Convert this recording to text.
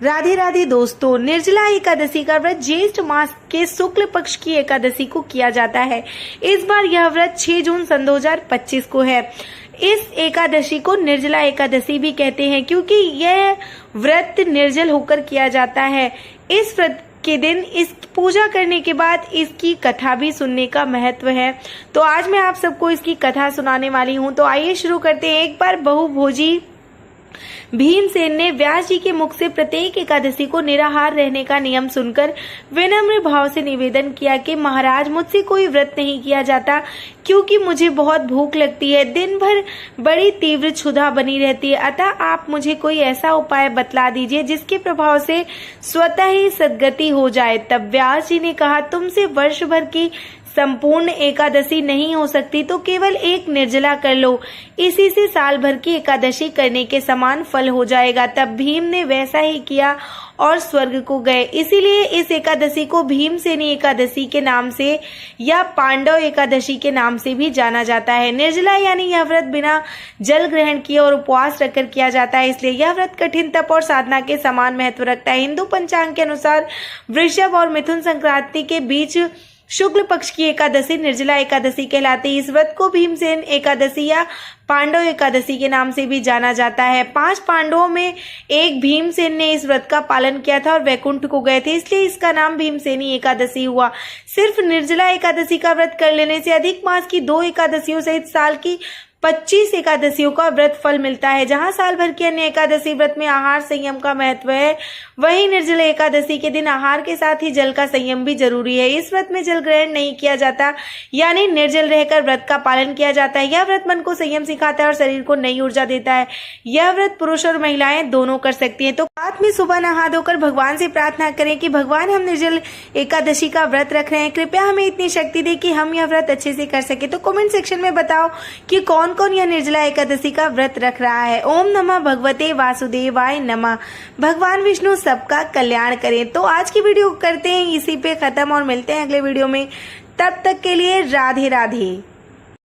राधे राधे दोस्तों, निर्जला एकादशी का व्रत ज्येष्ठ मास के शुक्ल पक्ष की एकादशी को किया जाता है। इस बार यह व्रत 6 जून सन 2025 को है। इस एकादशी को निर्जला एकादशी भी कहते हैं क्योंकि यह व्रत निर्जल होकर किया जाता है। इस व्रत के दिन इस पूजा करने के बाद इसकी कथा भी सुनने का महत्व है। तो आज मैं आप सबको इसकी कथा सुनाने वाली हूँ। तो आइए शुरू करते हैं। एक बार बहुभोजी भीमसेन ने व्यास जी के मुख से प्रत्येक एकादशी को निराहार रहने का नियम सुनकर विनम्र भाव से निवेदन किया कि महाराज, मुझसे कोई व्रत नहीं किया जाता क्योंकि मुझे बहुत भूख लगती है। दिन भर बड़ी तीव्र क्षुधा बनी रहती है। अतः आप मुझे कोई ऐसा उपाय बतला दीजिए जिसके प्रभाव से स्वतः ही सद्गति हो जाए। तब व्यास जी ने कहा, तुमसे वर्ष भर की संपूर्ण एकादशी नहीं हो सकती तो केवल एक निर्जला कर लो, इसी से साल भर की एकादशी करने के समान फल हो जाएगा। तब भीम ने वैसा ही किया और स्वर्ग को गए। इसीलिए इस एकादशी को भीमसेनी एकादशी के नाम से या पांडव एकादशी के नाम से भी जाना जाता है। निर्जला यानी यह व्रत बिना जल ग्रहण किए और उपवास रखकर किया जाता है, इसलिए यह व्रत कठिन तप और साधना के समान महत्व रखता है। हिंदू पंचांग के अनुसार वृषभ और मिथुन संक्रांति के बीच शुक्ल पक्ष की एकादशी निर्जला एकादशी कहलाती है। इस व्रत को भीमसेन एकादशी या पांडव एकादशी के नाम से भी जाना जाता है। 5 पांडवों में एक भीमसेन ने इस व्रत का पालन किया था और वैकुंठ को गए थे, इसलिए इसका नाम भीमसेनी एकादशी हुआ। सिर्फ निर्जला एकादशी का व्रत कर लेने से अधिक मास की 2 एकादशियों सहित साल की 25 एकादशियों का व्रत फल मिलता है। जहां साल भर की अन्य एकादशी व्रत में आहार संयम का महत्व है, वहीं निर्जला एकादशी के दिन आहार के साथ ही जल का संयम भी जरूरी है। इस व्रत में जल ग्रहण नहीं किया जाता, यानी निर्जल रहकर व्रत का पालन किया जाता है। यह व्रत मन को संयम सिखाता है और शरीर को नई ऊर्जा देता है। यह व्रत पुरुष और महिलाएं दोनों कर सकती हैं। तो रात में सुबह नहा धोकर भगवान से प्रार्थना करें कि भगवान, हम निर्जल एकादशी का व्रत रख रहे हैं, कृपया हमें इतनी शक्ति दे कि हम यह व्रत अच्छे से कर सके। तो कमेंट सेक्शन में बताओ कि कौन कौन यह निर्जला एकादशी का व्रत रख रहा है। ओम नमः भगवते वासुदेवाय नमः। भगवान विष्णु सबका कल्याण करें। तो आज की वीडियो करते हैं इसी पे खत्म और मिलते हैं अगले वीडियो में। तब तक के लिए राधे राधे।